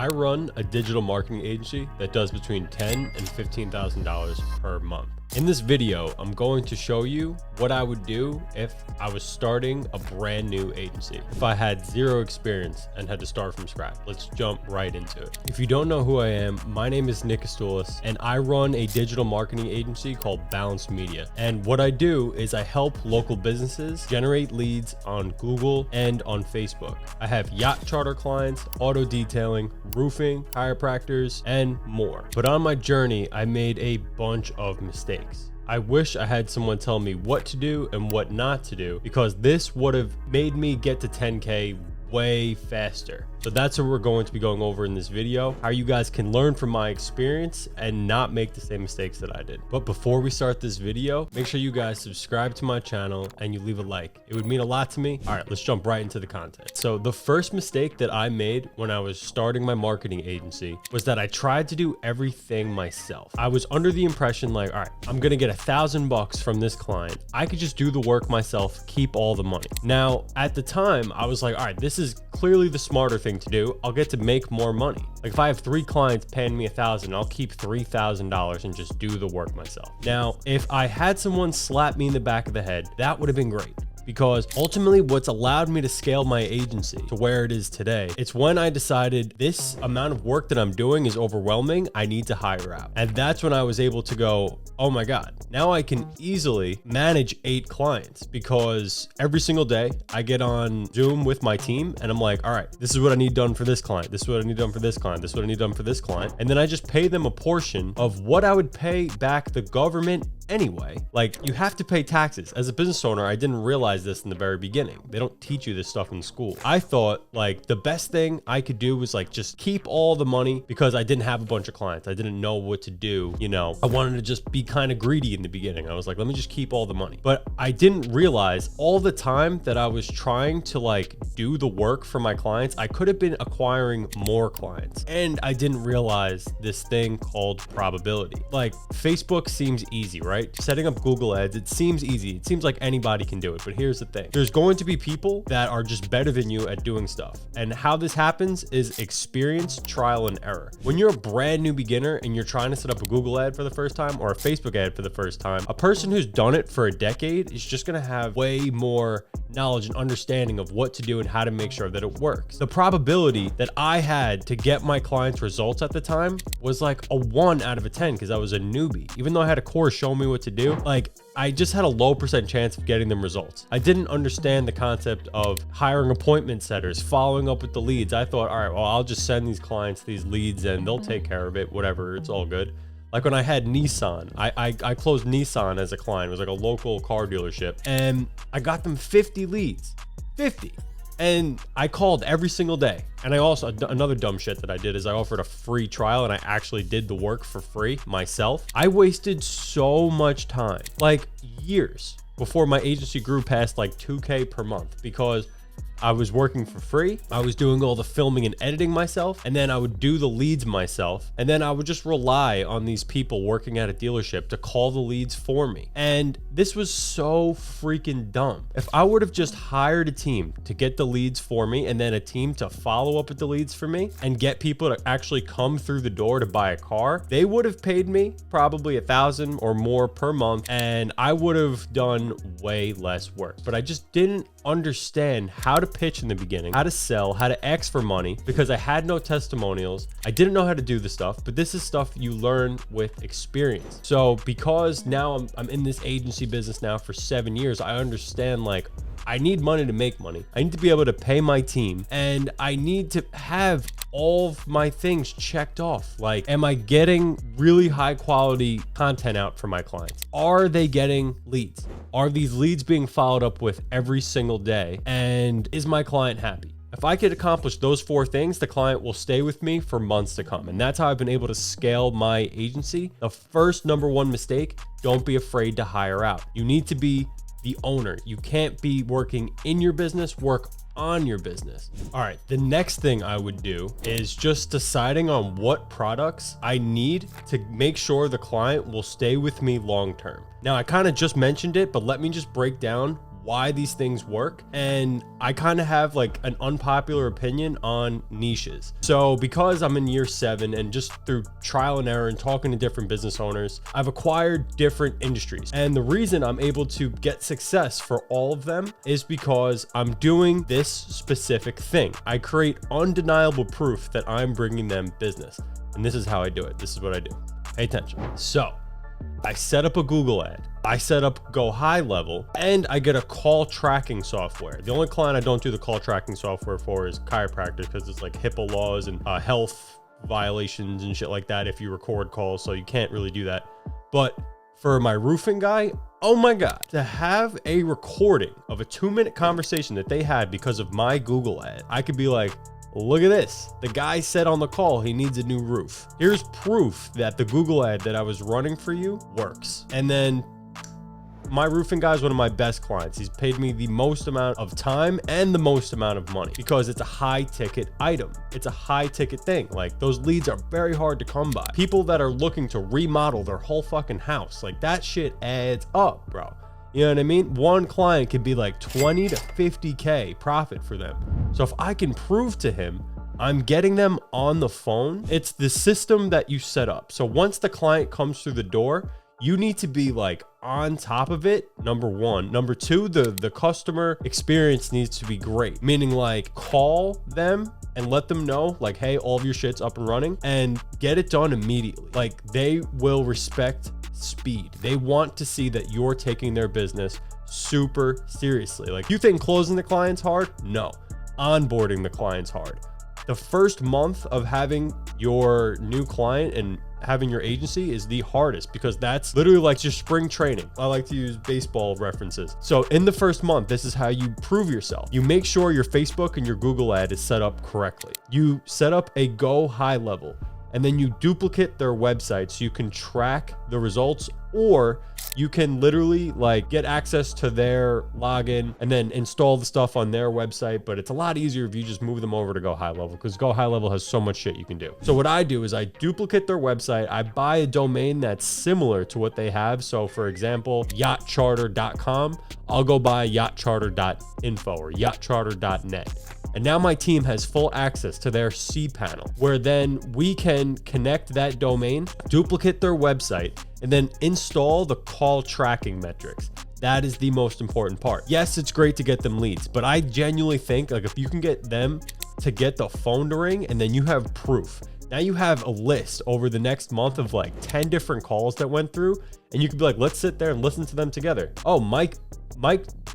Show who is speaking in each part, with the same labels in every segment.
Speaker 1: I run a digital marketing agency that does between $10,000 and $15,000 per month. In this video, I'm going to show you what I would do if I was starting a brand new agency. If I had zero experience and had to start from scratch. Let's jump right into it. If you don't know who I am, my name is Nick Astulis, and I run a digital marketing agency called Balanced Media. And what I do is I help local businesses generate leads on Google and on Facebook. I have yacht charter clients, auto detailing, roofing, chiropractors, and more. But on my journey, I made a bunch of mistakes. I wish I had someone tell me what to do and what not to do, because this would have made me get to 10K way faster. So that's what we're going to be going over in this video, how you guys can learn from my experience and not make the same mistakes that I did. But before we start this video, make sure you guys subscribe to my channel and you leave a like. It would mean a lot to me. All right, let's jump right into the content. So the first mistake that I made when I was starting my marketing agency was that I tried to do everything myself. I was under the impression like, all right, I'm gonna get $1,000 from this client. I could just do the work myself, keep all the money. Now, at the time, I was like, all right, this is clearly the smarter thing to do. I'll get to make more money. Like if I have 3 clients paying me $1,000, I'll keep $3,000 and just do the work myself. Now, if I had someone slap me in the back of the head, that would have been great. Because ultimately what's allowed me to scale my agency to where it is today, it's when I decided this amount of work that I'm doing is overwhelming, I need to hire out. And that's when I was able to go, oh my God, now I can easily manage 8 clients, because every single day I get on Zoom with my team and I'm like, all right, this is what I need done for this client. This is what I need done for this client. This is what I need done for this client. And then I just pay them a portion of what I would pay back the government anyway. Like, you have to pay taxes. As a business owner, I didn't realize this in the very beginning. They don't teach you this stuff in school. I thought like the best thing I could do was like just keep all the money, because I didn't have a bunch of clients. I didn't know what to do. You know, I wanted to just be kind of greedy in the beginning. I was like, let me just keep all the money. But I didn't realize all the time that I was trying to like do the work for my clients, I could have been acquiring more clients. And I didn't realize this thing called probability. Like, Facebook seems easy, right? Setting up Google ads, it seems easy. It seems like anybody can do it. But here's the thing. There's going to be people that are just better than you at doing stuff. And how this happens is experience, trial, and error. When you're a brand new beginner and you're trying to set up a Google ad for the first time or a Facebook ad for the first time, a person who's done it for a decade is just going to have way more knowledge and understanding of what to do and how to make sure that it works. The probability that I had to get my clients results at the time was like a 1 out of 10, because I was a newbie. Even though I had a course showing me what to do, like I just had a low % chance of getting them results. I didn't understand the concept of hiring appointment setters, following up with the leads. I thought, all right, well, I'll just send these clients these leads and they'll take care of it, whatever, it's all good. Like when I had Nissan, I closed Nissan as a client. It was like a local car dealership, and I got them 50 leads, 50. And I called every single day. And I also, another dumb shit that I did is I offered a free trial, and I actually did the work for free myself. I wasted so much time, like years, before my agency grew past like 2K per month, because I was working for free. I was doing all the filming and editing myself, and then I would do the leads myself. And then I would just rely on these people working at a dealership to call the leads for me. And this was so freaking dumb. If I would have just hired a team to get the leads for me, and then a team to follow up with the leads for me and get people to actually come through the door to buy a car, they would have paid me probably $1,000 or more per month, and I would have done way less work. But I just didn't understand how to pitch in the beginning, how to sell, how to ask for money, because I had no testimonials. I didn't know how to do the stuff, but this is stuff you learn with experience. So because now I'm in this agency business now for 7 years, I understand like I need money to make money. I need to be able to pay my team, and I need to have all of my things checked off. Like, am I getting really high quality content out for my clients? Are they getting leads? Are these leads being followed up with every single day? And is my client happy? If I could accomplish those 4 things, the client will stay with me for months to come. And that's how I've been able to scale my agency. The first #1 mistake, don't be afraid to hire out. You need to be the owner. You can't be working in your business, work on your business. All right, the next thing I would do is just deciding on what products I need to make sure the client will stay with me long term. Now, I kind of just mentioned it, but let me just break down why these things work. And I kind of have like an unpopular opinion on niches. So because I'm in year 7 and just through trial and error and talking to different business owners, I've acquired different industries. And the reason I'm able to get success for all of them is because I'm doing this specific thing. I create undeniable proof that I'm bringing them business. And this is how I do it. This is what I do. Pay attention. So I set up a Google ad. I set up Go High Level, and I get a call tracking software. The only client I don't do the call tracking software for is chiropractors, because it's like HIPAA laws and health violations and shit like that if you record calls, so you can't really do that. But for my roofing guy, oh my God, to have a recording of a 2-minute conversation that they had because of my Google ad, I could be like, look at this. The guy said on the call he needs a new roof. Here's proof that the Google ad that I was running for you works. And then my roofing guy is one of my best clients. He's paid me the most amount of time and the most amount of money because it's a high ticket item. It's a high ticket thing. Like, those leads are very hard to come by. People that are looking to remodel their whole fucking house, like that shit adds up, bro. You know what I mean? One client could be like 20 to 50K profit for them. So if I can prove to him I'm getting them on the phone, it's the system that you set up. So once the client comes through the door, you need to be like on top of it, number one. Number two, the customer experience needs to be great. Meaning like call them and let them know like, hey, all of your shit's up and running, and get it done immediately. Like, they will respect speed. They want to see that you're taking their business super seriously. Like, you think closing the client's hard? No. Onboarding the client's hard. The first month of having your new client and having your agency is the hardest, because that's literally like just spring training. I like to use baseball references. So in the first month, this is how you prove yourself. You make sure your Facebook and your Google ad is set up correctly. You set up a Go High Level, and then you duplicate their website so you can track the results, or you can literally like get access to their login and then install the stuff on their website. But it's a lot easier if you just move them over to Go High Level, because Go High Level has so much shit you can do. So what I do is I duplicate their website. I buy a domain that's similar to what they have. So for example, yachtcharter.com, I'll go buy yachtcharter.info or yachtcharter.net. And now my team has full access to their cPanel, where then we can connect that domain, duplicate their website, and then install the call tracking metrics. That is the most important part. Yes, it's great to get them leads, but I genuinely think like if you can get them to get the phone to ring, and then you have proof. Now you have a list over the next month of like 10 different calls that went through, and you could be like, let's sit there and listen to them together. Oh, Mike,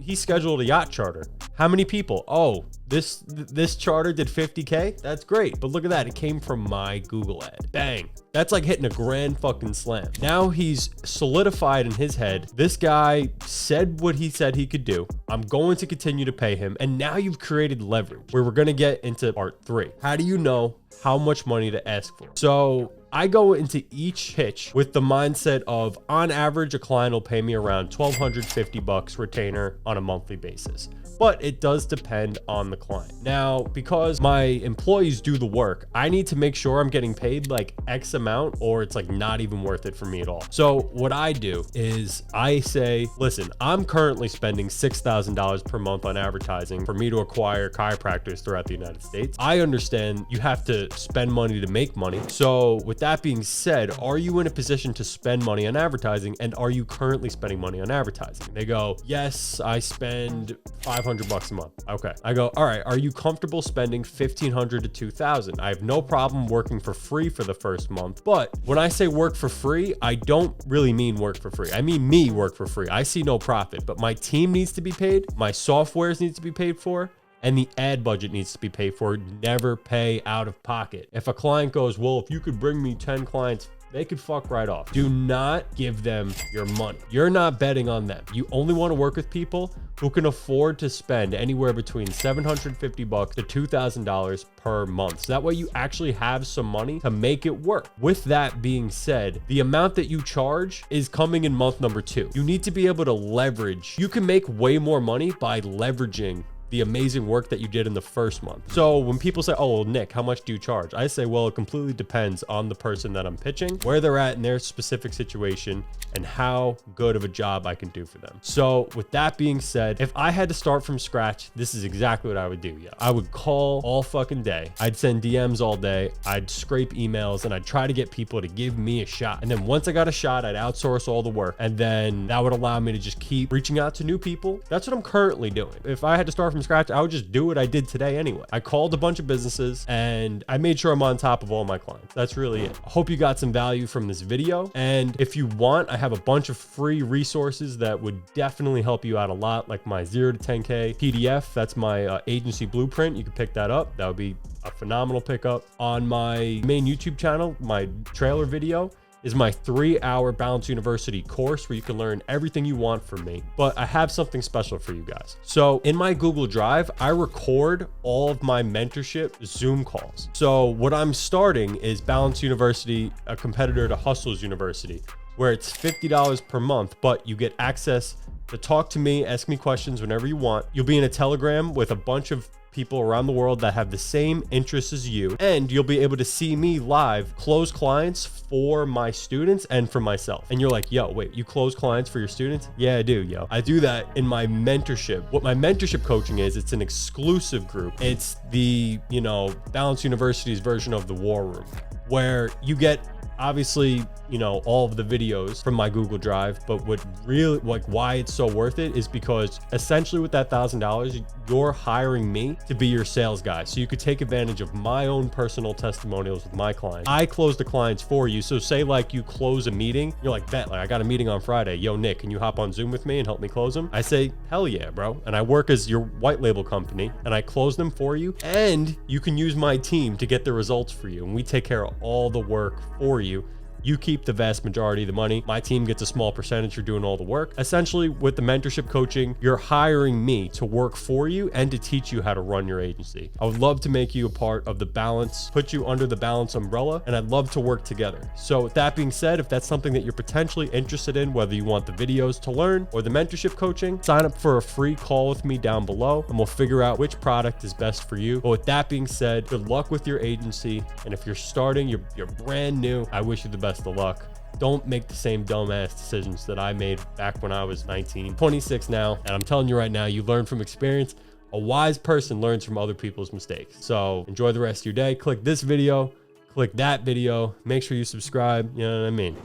Speaker 1: he scheduled a yacht charter. How many people? Oh, this charter did 50K. That's great. But look at that. It came from my Google ad. Bang. That's like hitting a grand fucking slam. Now he's solidified in his head. This guy said what he said he could do. I'm going to continue to pay him. And now you've created leverage, where we're going to get into part 3. How do you know how much money to ask for? So I go into each pitch with the mindset of, on average, a client will pay me around $1,250 retainer on a monthly basis. But it does depend on the client. Now, because my employees do the work, I need to make sure I'm getting paid like X amount, or it's like not even worth it for me at all. So what I do is I say, listen, I'm currently spending $6,000 per month on advertising for me to acquire chiropractors throughout the United States. I understand you have to spend money to make money. So with that being said, are you in a position to spend money on advertising? And are you currently spending money on advertising? They go, yes, I spend $500 a month. Okay. I go, all right, are you comfortable spending $1,500 to $2,000? I have no problem working for free for the first month. But when I say work for free, I don't really mean work for free. I mean me work for free. I see no profit, but my team needs to be paid. My softwares needs to be paid for. And the ad budget needs to be paid for. Never pay out of pocket. If a client goes, well, if you could bring me 10 clients, they could fuck right off. Do not give them your money. You're not betting on them. You only want to work with people who can afford to spend anywhere between $750 to $2,000 per month. So that way you actually have some money to make it work. With that being said, the amount that you charge is coming in month number 2. You need to be able to leverage. You can make way more money by leveraging the amazing work that you did in the first month. So when people say, oh, well, Nick, how much do you charge? I say, well, it completely depends on the person that I'm pitching, where they're at in their specific situation, and how good of a job I can do for them. So with that being said, if I had to start from scratch, this is exactly what I would do. Yeah, I would call all fucking day. I'd send DMs all day. I'd scrape emails, and I'd try to get people to give me a shot. And then once I got a shot, I'd outsource all the work. And then that would allow me to just keep reaching out to new people. That's what I'm currently doing. If I had to start from scratch, I would just do what I did today anyway. I called a bunch of businesses and I made sure I'm on top of all my clients. That's really it. I hope you got some value from this video. And if you want, I have a bunch of free resources that would definitely help you out a lot, like my 0 to 10K PDF. That's my agency blueprint. You can pick that up. That would be a phenomenal pickup. On my main YouTube channel, my trailer video is my 3-hour Balance University course where you can learn everything you want from me. But I have something special for you guys. So in my Google Drive, I record all of my mentorship Zoom calls. So what I'm starting is Balance University, a competitor to Hustles University, where it's $50 per month, but you get access to talk to me, ask me questions whenever you want. You'll be in a Telegram with a bunch of people around the world that have the same interests as you, and you'll be able to see me live close clients for my students and for myself. And you're like, yo, wait, you close clients for your students? Yeah, I do, yo. I do that in my mentorship. What my mentorship coaching is, it's an exclusive group. It's the, Balance University's version of the War Room, where you get obviously, all of the videos from my Google Drive, but what really, why it's so worth it is because essentially with that $1,000, you're hiring me to be your sales guy. So you could take advantage of my own personal testimonials with my clients. I close the clients for you. So say like you close a meeting, you're like, bet, I got a meeting on Friday. Yo, Nick, can you hop on Zoom with me and help me close them? I say, hell yeah, bro. And I work as your white label company and I close them for you. And you can use my team to get the results for you. And we take care of all the work for you. You keep the vast majority of the money. My team gets a small percentage for doing all the work. Essentially, with the mentorship coaching, you're hiring me to work for you and to teach you how to run your agency. I would love to make you a part of the Balance, put you under the Balance umbrella, and I'd love to work together. So with that being said, if that's something that you're potentially interested in, whether you want the videos to learn or the mentorship coaching, sign up for a free call with me down below and we'll figure out which product is best for you. But with that being said, good luck with your agency. And if you're starting, you're brand new, I wish you the best of luck. Don't make the same dumbass decisions that I made back when I was 19, 26 now. And I'm telling you right now, you learn from experience. A wise person learns from other people's mistakes. So enjoy the rest of your day. Click this video, click that video. Make sure you subscribe. You know what I mean?